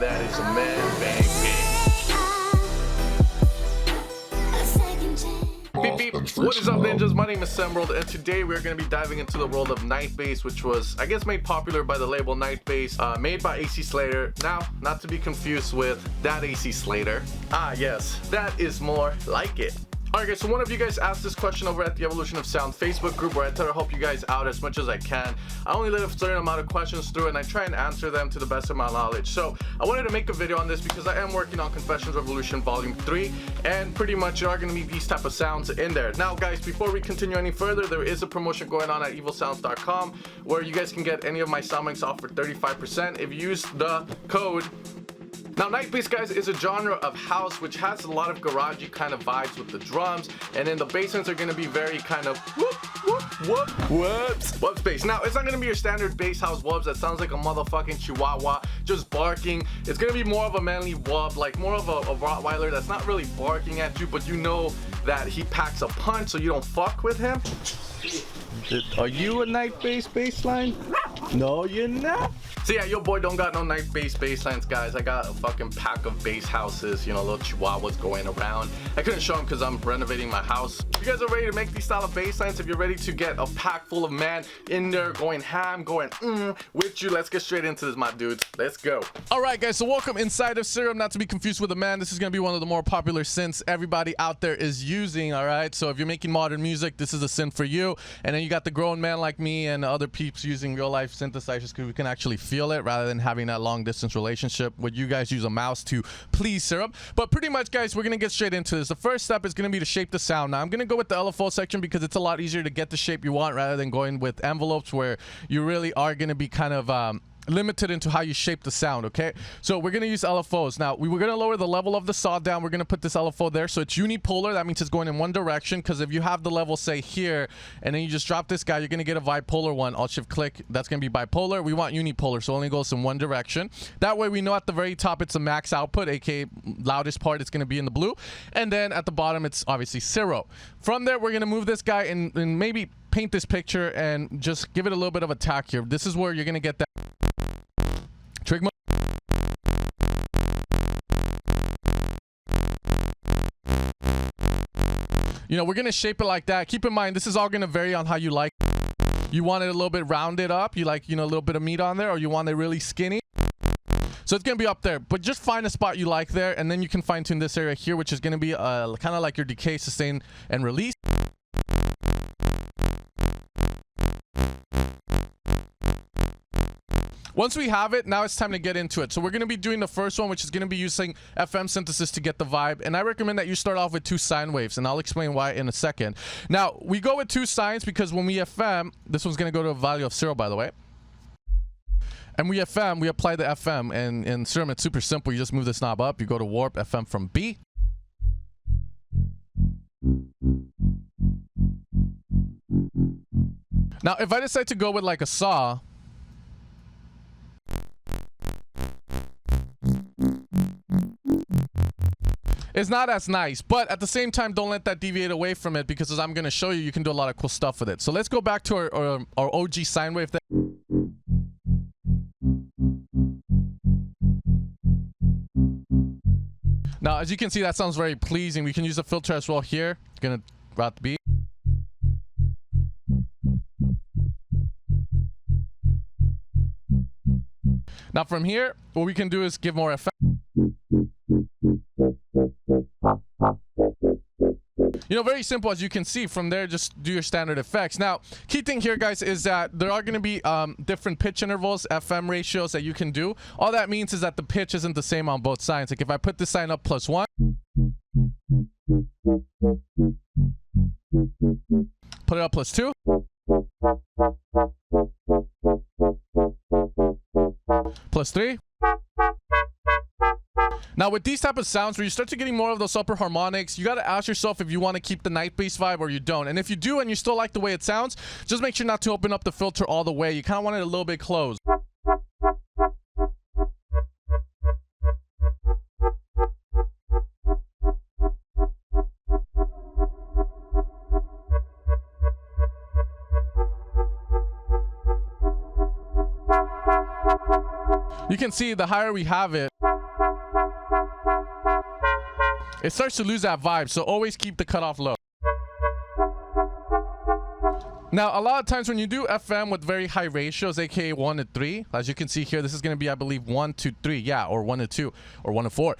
That is a man, baby. Beep, beep. What is up, ninjas? My name is Serum, and today we're going to be diving into the world of Nightbass, which was, I guess, made popular by the label Nightbass, made by AC Slater. Now, not to be confused with that AC Slater. Ah, yes, that is more like it. Alright guys, so one of you guys asked this question over at the Evolution of Sound Facebook group, where I try to help you guys out as much as I can. I only let a certain amount of questions through and I try and answer them to the best of my knowledge. So I wanted to make a video on this because I am working on Confessions Revolution Volume 3, and pretty much there are going to be these type of sounds in there. Now guys, before we continue any further, there is a promotion going on at evilsounds.com where you guys can get any of my sound mics off for 35% if you use the code. Now, Nightbass, guys, is a genre of house which has a lot of garagey kind of vibes with the drums, and then the bass lines are going to be very kind of whoop, whoop, whoop, whoops bass. Now, it's not going to be your standard bass house whoops that sounds like a motherfucking chihuahua just barking. It's going to be more of a manly whoop, like more of a Rottweiler that's not really barking at you, but you know that he packs a punch, so you don't fuck with him. Are you a Nightbass bassline? No, you're not. So yeah, your boy don't got no Nightbass basslines, guys. I got a fucking pack of bass houses, you know, little chihuahuas going around. I couldn't show them because I'm renovating my house. If you guys are ready to make these style of basslines, if you're ready to get a pack full of man in there going ham, going with you, let's get straight into this, my dudes. Let's go. All right, guys, so welcome inside of Serum, not to be confused with a man. This is going to be one of the more popular synths everybody out there is using, all right? So if you're making modern music, this is a synth for you. And then you got the grown man like me and other peeps using real life synthesizers because we can actually feel it rather than having that long distance relationship where you guys use a mouse to please Serum. But pretty much, guys, we're gonna get straight into this. The first step is gonna be to shape the sound. Now I'm gonna go with the LFO section because it's a lot easier to get the shape you want rather than going with envelopes where you really are gonna be kind of limited into how you shape the sound. Okay, so we're gonna use LFOs. Now we're gonna lower the level of the saw down. We're gonna put this LFO there so it's unipolar. That means it's going in one direction, because if you have the level say here and then you just drop this guy, you're gonna get a bipolar one. Alt shift click, that's gonna be bipolar. We want unipolar, so it only goes in one direction. That way we know at the very top it's a max output, aka loudest part, it's gonna be in the blue, and then at the bottom it's obviously 0. From there we're gonna move this guy and maybe paint this picture and just give it a little bit of a tack here. This is where you're gonna get that trig mode. You know, we're gonna shape it like that. Keep in mind, this is all gonna vary on how you like. You want it a little bit rounded up, you like, you know, a little bit of meat on there, or you want it really skinny. So it's gonna be up there, but just find a spot you like there, and then you can fine tune this area here, which is gonna be kind of like your decay, sustain, and release. Once we have it, now it's time to get into it. So we're going to be doing the first one, which is going to be using FM synthesis to get the vibe. And I recommend that you start off with 2 sine waves, and I'll explain why in a second. Now, we go with 2 sines because when we FM, this one's going to go to a value of 0, by the way. And we FM, we apply the FM. And in Serum, it's super simple. You just move this knob up. You go to warp FM from B. Now, if I decide to go with like a saw, it's not as nice, but at the same time, don't let that deviate away from it, because as I'm going to show you, you can do a lot of cool stuff with it. So let's go back to our OG sine wave. Now, as you can see, that sounds very pleasing. We can use a filter as well here. Going to route the beat. Now from here, what we can do is give more effect. You know, very simple, as you can see. From there, just do your standard effects. Now, key thing here, guys, is that there are going to be different pitch intervals, FM ratios that you can do. All that means is that the pitch isn't the same on both sides. Like if I put this sign up +1, put it up +2, +3. Now with these type of sounds, where you start to getting more of those upper harmonics, you got to ask yourself if you want to keep the Nightbass vibe or you don't. And if you do and you still like the way it sounds, just make sure not to open up the filter all the way. You kind of want it a little bit closed. You can see the higher we have it, it starts to lose that vibe. So always keep the cutoff low. Now, a lot of times when you do FM with very high ratios, aka 1 to 3, as you can see here, this is going to be, I believe, 1 to 3, yeah, or 1 to 2, or 1 to 4.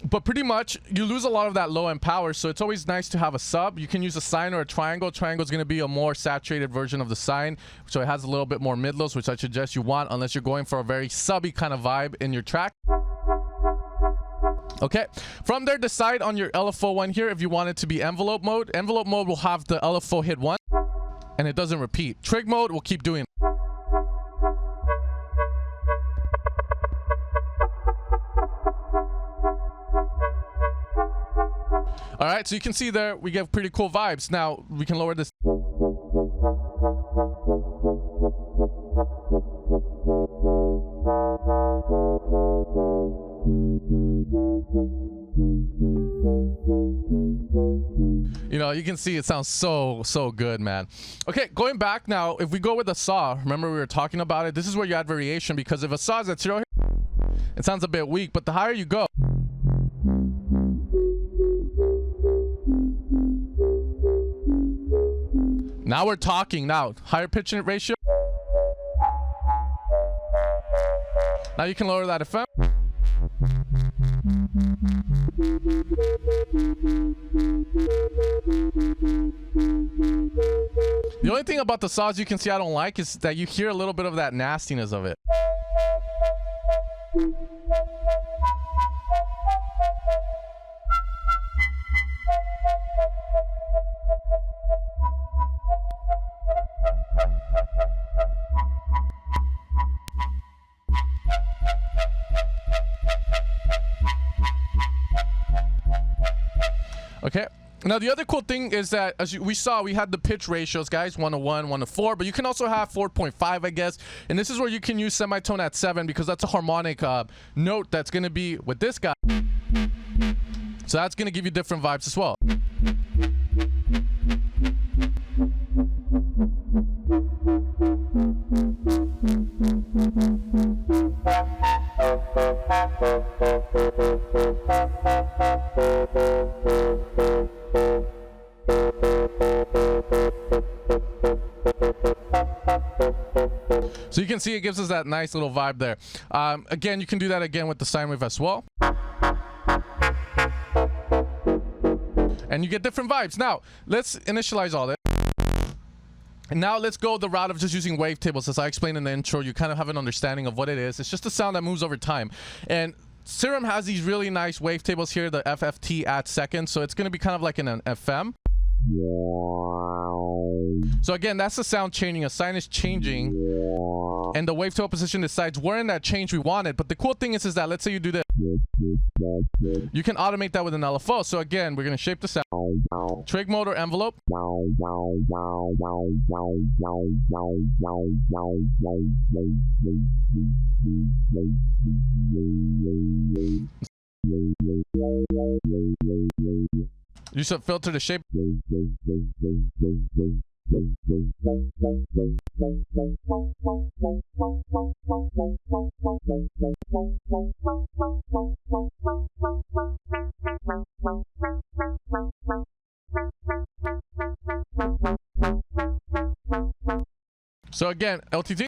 But pretty much, you lose a lot of that low-end power, so it's always nice to have a sub. You can use a sine or a triangle. Triangle is going to be a more saturated version of the sine, so it has a little bit more mid-lows, which I suggest you want, unless you're going for a very subby kind of vibe in your track. Okay, from there, decide on your LFO one here if you want it to be envelope mode. Envelope mode will have the LFO hit 1. And it doesn't repeat. Trig mode will keep doing it. All right, so you can see there we get pretty cool vibes. Now we can lower this. You know, you can see it sounds so good, man. Okay, going back now, if we go with a saw, remember we were talking about it, this is where you add variation, because if a saw is at 0 here, it sounds a bit weak, but the higher you go, now we're talking. Now higher pitch ratio, now you can lower that FM. The only thing about the saws you can see I don't like is that you hear a little bit of that nastiness of it. Okay, now the other cool thing is that as we saw, we had the pitch ratios, guys, 1 to 1, 1 to 4, but you can also have 4.5, I guess, and this is where you can use semitone at 7 because that's a harmonic note that's going to be with this guy, so that's going to give you different vibes as well. So you can see it gives us that nice little vibe there. Again, you can do that again with the sine wave as well. And you get different vibes. Now, let's initialize all this. And now let's go the route of just using wavetables. As I explained in the intro, you kind of have an understanding of what it is. It's just a sound that moves over time. And Serum has these really nice wavetables here, the FFT at second. So it's going to be kind of like an FM. So again, that's the sound changing. A sine is changing, and the wavetable position decides where in that change we want it. But the cool thing is that let's say you do this, you can automate that with an LFO. So again, we're going to shape the sound. Trig mode or envelope. You should filter the shape. So again, LTT.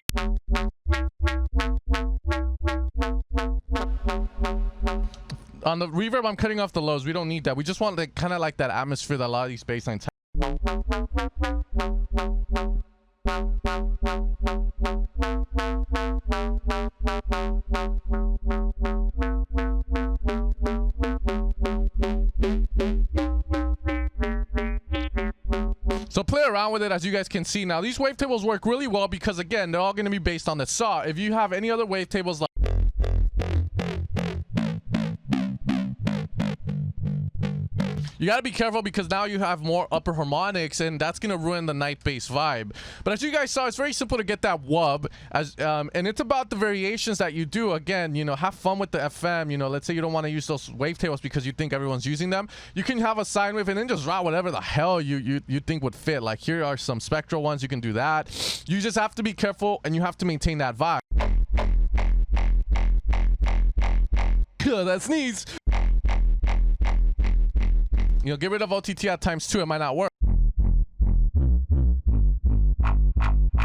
On the reverb, I'm cutting off the lows. We don't need that. We just want like, kind of like that atmosphere that a lot of these bass lines have. So play around with it. As you guys can see now, these wavetables work really well because again, they're all going to be based on the saw. If you have any other wavetables like you got to be careful because now you have more upper harmonics and that's going to ruin the night bass vibe. But as you guys saw, it's very simple to get that wub and it's about the variations that you do. Again, you know, have fun with the FM. You know, let's say you don't want to use those wavetables because you think everyone's using them. You can have a sine wave and then just route whatever the hell you think would fit. Like here are some spectral ones. You can do that. You just have to be careful and you have to maintain that vibe. That sneeze. You know, get rid of OTT at times 2. It might not work.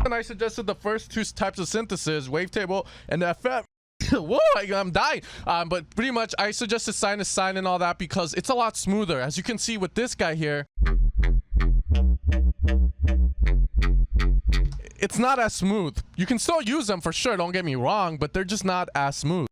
And I suggested the first 2 types of synthesis, wavetable and FM. Whoa, I'm dying. But pretty much I suggested sinus sine and all that because it's a lot smoother. As you can see with this guy here, it's not as smooth. You can still use them for sure, don't get me wrong, but they're just not as smooth.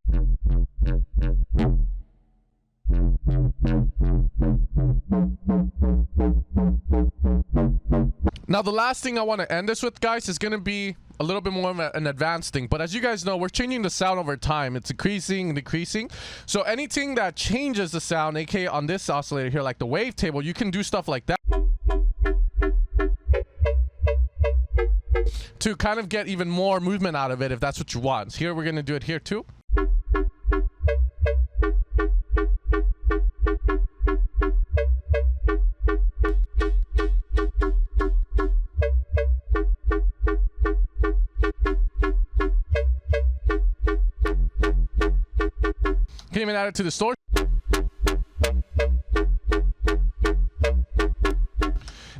Now the last thing I want to end this with, guys, is going to be a little bit more of an advanced thing. But as you guys know, we're changing the sound over time. It's increasing and decreasing. So anything that changes the sound, aka on this oscillator here, like the wavetable, you can do stuff like that to kind of get even more movement out of it if that's what you want. Here, we're going to do it here too. Can even add it to the store.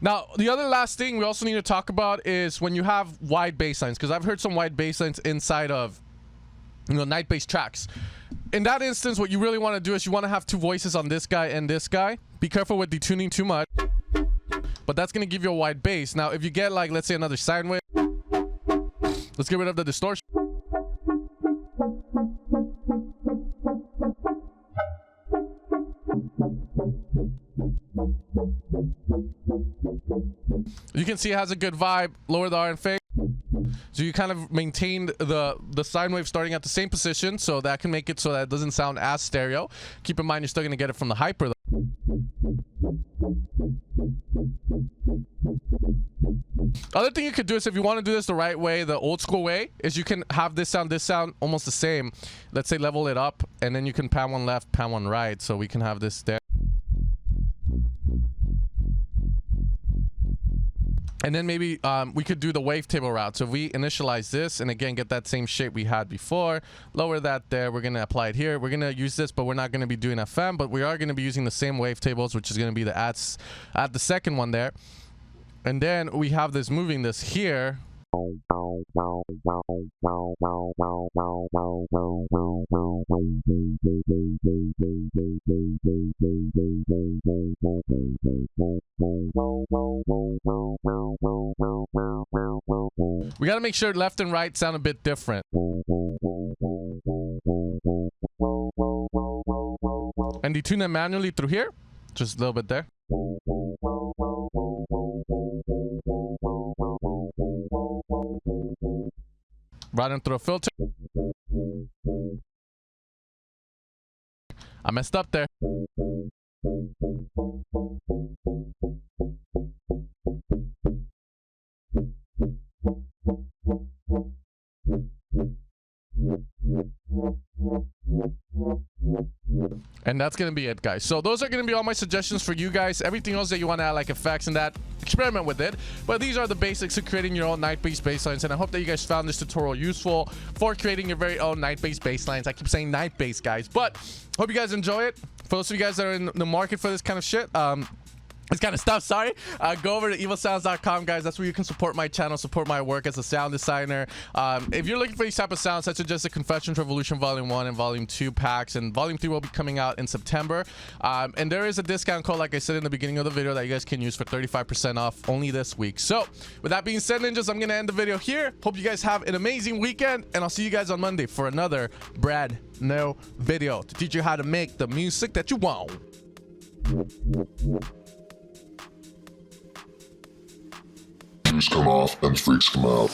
Now, the other last thing we also need to talk about is when you have wide bass lines, because I've heard some wide bass lines inside of, you know, Nightbass tracks. In that instance, what you really want to do is you want to have 2 voices on this guy and this guy. Be careful with detuning too much, but that's going to give you a wide bass. Now, if you get, like, let's say another sine wave, let's get rid of the distortion. You can see it has a good vibe. Lower the RN phase, so you kind of maintained the sine wave starting at the same position, so that can make it so that it doesn't sound as stereo. Keep in mind you're still going to get it from the hyper though. Other thing you could do is, if you want to do this the right way, the old school way, is you can have this sound almost the same. Let's say level it up, and then you can pan one left, pan one right, so we can have this there. And then maybe we could do the wavetable route. So if we initialize this and again get that same shape we had before, lower that there, we're going to apply it here. We're going to use this, but we're not going to be doing FM, but we are going to be using the same wavetables, which is going to be the add the second one there. And then we have this moving this here. We got to make sure left and right sound a bit different. And detune them manually through here. Just a little bit there. Running through a filter. I messed up there. And that's gonna be it, guys. So those are gonna be all my suggestions for you guys. Everything else that you want to add, like effects and that, experiment with it. But these are the basics of creating your own Nightbass basslines, and I hope that you guys found this tutorial useful for creating your very own Nightbass basslines. I keep saying Nightbass, guys, but hope you guys enjoy it. For those of you guys that are in the market for this kind of shit, this kind of stuff, sorry, go over to evilsounds.com, guys. That's where you can support my channel, support my work as a sound designer. If you're looking for these type of sounds, I suggest the Confessions Revolution Volume 1 and Volume 2 packs, and Volume 3 will be coming out in September. And there is a discount code, like I said in the beginning of the video, that you guys can use for 35% off only this week. So with that being said, ninjas, I'm gonna end the video here. Hope you guys have an amazing weekend, and I'll see you guys on Monday for another brand new video to teach you how to make the music that you want. Come off and freaks come out.